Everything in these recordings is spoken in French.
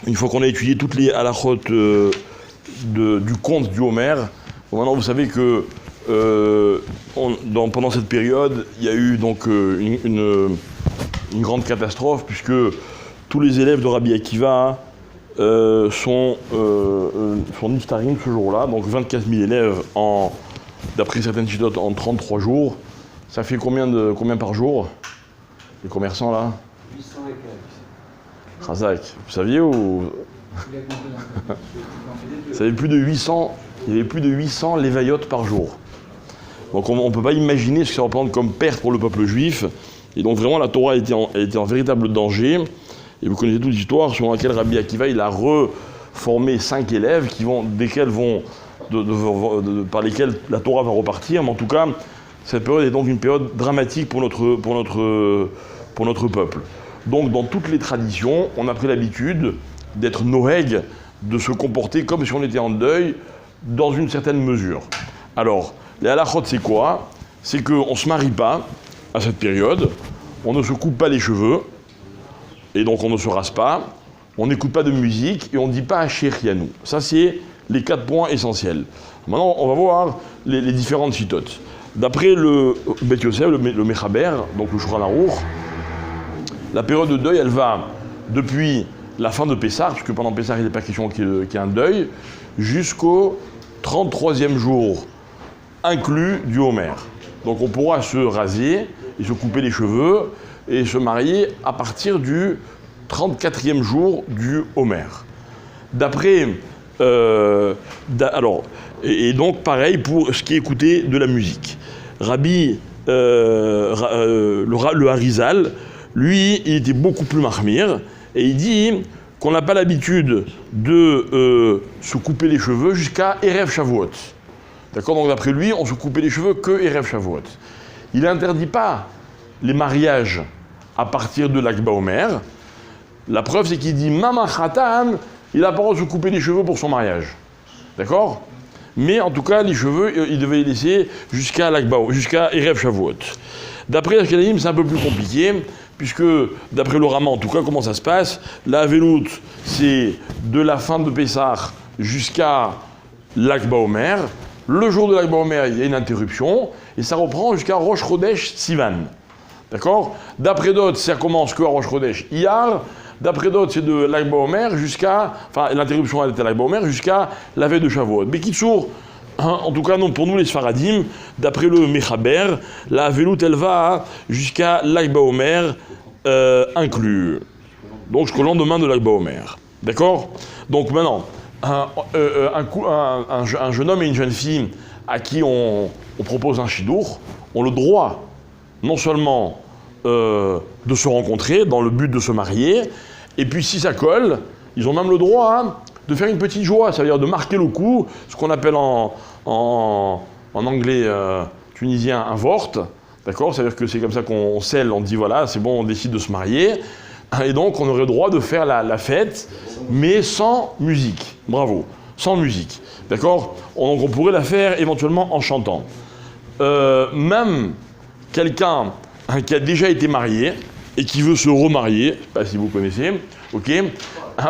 une fois qu'on a étudié toutes les halachot du conte du Homer, bon, maintenant vous savez que pendant cette période, il y a eu donc une grande catastrophe, puisque tous les élèves de Rabbi Akiva sont niftarim ce jour-là, donc 24 000 élèves d'après certaines chitotes en 33 jours. Ça fait combien par jour, les commerçants là? 800 et quelques. Razak, vous saviez ou il y avait plus de 800 lévayotes par jour. Donc on ne peut pas imaginer ce que ça représente comme perte pour le peuple juif. Et donc vraiment la Torah était en véritable danger. Et vous connaissez toute l'histoire selon laquelle Rabbi Akiva il a reformé 5 élèves par lesquels la Torah va repartir. Mais en tout cas, cette période est donc une période dramatique pour notre peuple. Donc dans toutes les traditions, on a pris l'habitude d'être noheg, de se comporter comme si on était en deuil, dans une certaine mesure. Alors, les halachot, c'est quoi? C'est qu'on ne se marie pas à cette période, on ne se coupe pas les cheveux, et donc on ne se rase pas, on n'écoute pas de musique, et on ne dit pas Asher Yanou. Ça, c'est les 4 points essentiels. Maintenant, on va voir les différentes chitotes. D'après le Beth Yosef, le Mechaber, donc le Shulchan Aruch, la période de deuil, elle va depuis la fin de Pessah, puisque pendant Pessah, il n'est pas question qu'il y ait un deuil, jusqu'au 33e jour, inclus du Homer. Donc on pourra se raser et se couper les cheveux et se marier à partir du 34e jour du Homer. Et donc pareil pour ce qui est écouté de la musique. Le Harizal, lui, il était beaucoup plus mahmir, et il dit qu'on n'a pas l'habitude de se couper les cheveux jusqu'à Erev Shavuot. D'accord? Donc d'après lui, on se coupait les cheveux que Erev Shavuot. Il n'interdit pas les mariages à partir de l'Akh Baomer. La preuve, c'est qu'il dit Mama Khatan, il a pas le droit de se couper les cheveux pour son mariage. D'accord? Mais en tout cas, les cheveux, il devait les laisser jusqu'à Erev Shavuot. D'après les Ashkenazim, c'est un peu plus compliqué, puisque d'après le Rama, en tout cas, comment ça se passe? La Velout, c'est de la fin de Pessah jusqu'à l'Akh Baomer. Le jour de l'Akh Baomer, il y a une interruption, et ça reprend jusqu'à Rosh Chodesh Sivan. D'accord? D'après d'autres, ça commence que à Rosh Chodesh Iyar. D'après d'autres, c'est de l'Akh Baomer l'interruption était à l'Akh Baomer jusqu'à la veille de Shavuot. Mais Kitsour, en tout cas, non, pour nous les Sfaradim, d'après le Mechaber, la Velout, elle va jusqu'à l'Akh Baomer inclus. Donc jusqu'au lendemain de l'Akh Baomer. D'accord? Donc maintenant, un jeune homme et une jeune fille à qui on propose un shidour ont le droit non seulement de se rencontrer dans le but de se marier, et puis si ça colle, ils ont même le droit de faire une petite joie, ça veut dire de marquer le coup, ce qu'on appelle en anglais tunisien un vort, d'accord? C'est-à-dire que c'est comme ça qu'on scelle, on dit voilà, c'est bon, on décide de se marier, et donc on aurait le droit de faire la fête, mais sans musique, bravo, sans musique, d'accord? Donc on pourrait la faire éventuellement en chantant. Même quelqu'un qui a déjà été marié et qui veut se remarier, je ne sais pas si vous connaissez, ok,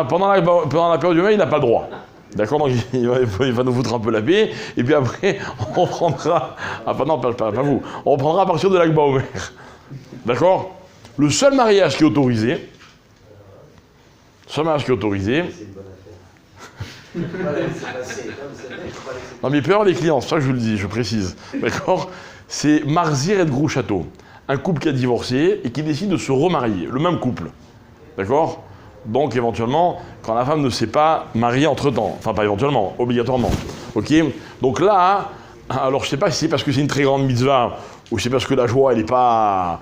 pendant la période du Homer, il n'a pas le droit. D'accord? Donc il va nous foutre un peu la paix, et puis après, on reprendra. Ah, non, pas vous. On reprendra à partir de l'Akh Baomer. D'accord? Le seul mariage qui est autorisé. Non, mais il peut y avoir les clients, c'est ça que je vous le dis, je précise. D'accord? C'est Marzir et Grouchato. Un couple qui a divorcé et qui décide de se remarier, le même couple. D'accord? Donc éventuellement, quand la femme ne s'est pas mariée entre-temps, enfin pas éventuellement, obligatoirement. Ok? Donc là, alors je ne sais pas si c'est parce que c'est une très grande mitzvah ou c'est parce que la joie, elle n'est pas...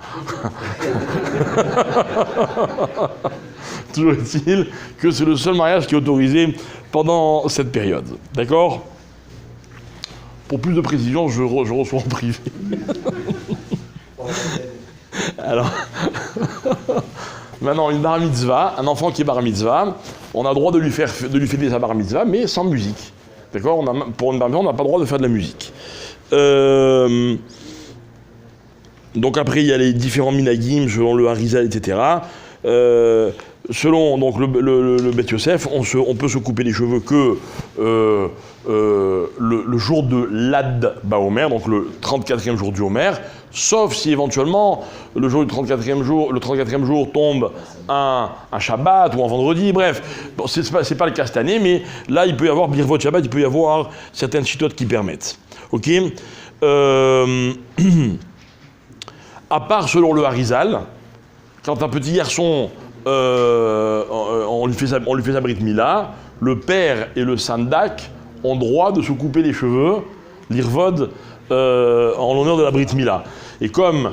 Toujours est-il que c'est le seul mariage qui est autorisé pendant cette période. D'accord? Pour plus de précision, je reçois en privé. Alors, maintenant, une bar mitzvah, un enfant qui est bar mitzvah, on a le droit de lui fêter sa bar mitzvah, mais sans musique. D'accord? Pour une bar mitzvah, on n'a pas le droit de faire de la musique. Donc après, il y a les différents minagim selon le Harizal, etc. selon donc, le Beth Yosef, on peut se couper les cheveux que le jour de l'Ad Baomer, donc le 34e jour du Homer, sauf si éventuellement le jour du 34e jour tombe un Shabbat ou un vendredi, bref. Bon, c'est pas le cas cette année, mais là il peut y avoir Birvot Shabbat, il peut y avoir certaines chitotes qui permettent. Ok. À part selon le Harizal, quand un petit garçon, on lui fait sa brit mila, le père et le sandak ont droit de se couper les cheveux, l'irvod, en l'honneur de la brit mila. Et comme,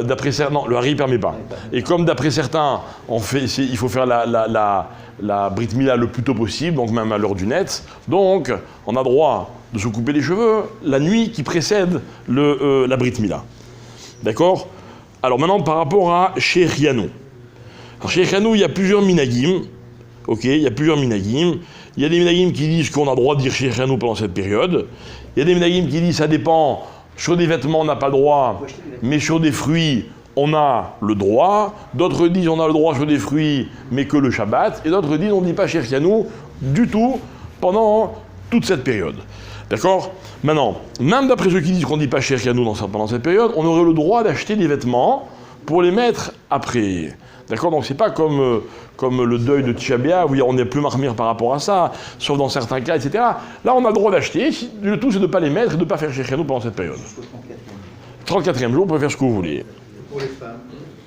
d'après certains, non, le Hari ne permet pas. Et comme d'après certains, il faut faire la brit mila le plus tôt possible, donc même à l'heure du net, donc on a droit de se couper les cheveux la nuit qui précède la brit mila. D'accord? Alors maintenant, par rapport à Shechianu. Alors Shechianu, il y a plusieurs minagim. Ok, il y a plusieurs minagim. Il y a des minagim qui disent qu'on a le droit de dire Shechianu pendant cette période. Il y a des minagim qui disent ça dépend. Sur des vêtements, on n'a pas le droit, mais sur des fruits, on a le droit. D'autres disent on a le droit sur des fruits, mais que le Shabbat. Et d'autres disent on ne dit pas Shechianu du tout pendant toute cette période. D'accord? Maintenant, même d'après ceux qui disent qu'on ne dit pas Shechianu pendant cette période, on aurait le droit d'acheter des vêtements pour les mettre après. D'accord? Donc c'est pas comme le deuil de Tisha B'Av où on n'est plus marmire par rapport à ça, sauf dans certains cas, etc. Là, on a le droit d'acheter. Le tout, c'est de ne pas les mettre et de ne pas faire Shechianu pendant cette période. 34e jour, vous pouvez faire ce que vous voulez. Pour les femmes,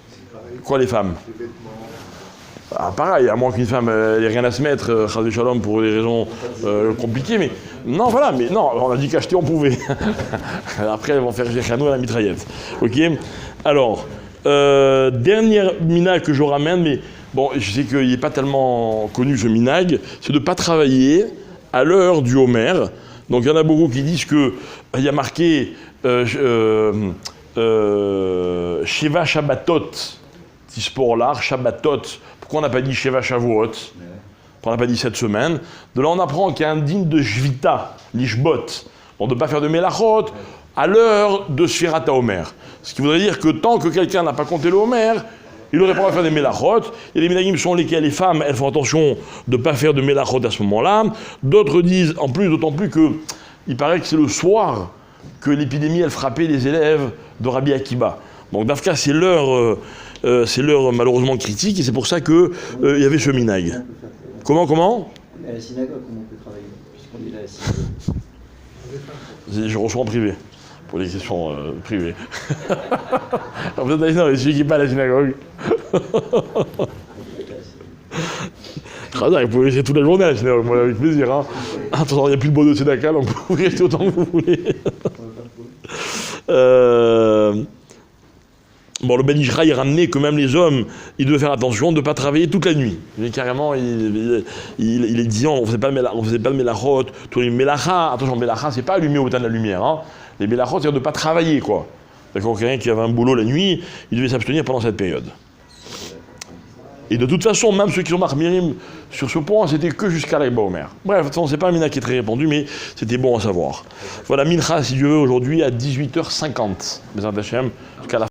c'est pareil. Quoi, les femmes? Les vêtements. Ah, pareil, à moins qu'une femme n'ait rien à se mettre, Chas Shalom, pour des raisons compliquées, mais non, voilà, mais non, on a dit qu'acheter on pouvait. Après, elles vont faire Shechianu à la mitraillette. Ok? Alors, dernière minag que je ramène, mais bon, je sais qu'il n'est pas tellement connu ce minag, c'est de ne pas travailler à l'heure du Homer. Donc il y en a beaucoup qui disent qu'il y a marqué Sheva Shabbatot, Tisporlar, Shabbatot. Pourquoi on n'a pas dit Sheva Shavuot? Pourquoi on n'a pas dit 7 semaines? De là on apprend qu'il y a un digne de Shvita, l'Ishbot, donc de ne pas faire de Melachot à l'heure de Sfirat HaOmer. Ce qui voudrait dire que tant que quelqu'un n'a pas compté le Homer, il n'aurait pas à faire des Melachot. Il y a des minagim sur lesquels les femmes, elles font attention de ne pas faire de Melachot à ce moment-là. D'autres disent, en plus, d'autant plus qu'il paraît que c'est le soir que l'épidémie, elle frappait les élèves de Rabbi Akiba. Donc Dafka, c'est l'heure malheureusement critique, et c'est pour ça qu'il y avait ce minag. Comment À la synagogue, comment on peut travailler? Puisqu'on est là à la synagogue. Je reçois en privé, pour des questions privées. Vous êtes allé dans les celui qui n'est pas à la synagogue. Vous pouvez rester toute la journée à la synagogue, moi, avec plaisir. Hein. Attention, il n'y a plus de bon de Tzedaka, donc vous pouvez rester autant que vous voulez. Bon, le Ben Ishra, il ramenait que même les hommes, ils devaient faire attention de ne pas travailler toute la nuit. Mais carrément, il est disant, on ne faisait pas de melachot, tous les melacha. Attention, melacha, c'est pas allumer au temps de la lumière. Hein. Les melachot, c'est de ne pas travailler, quoi. D'accord, quelqu'un qui avait un boulot la nuit, il devait s'abstenir pendant cette période. Et de toute façon, même ceux qui sont marmirim sur ce point, c'était que jusqu'à l'Aïba Omer. Bref, de toute façon, c'est pas un mina qui est très répandu, mais c'était bon à savoir. Voilà, Mincha, si Dieu veut, aujourd'hui à 18h50. Bezrat Hashem, jusqu'à la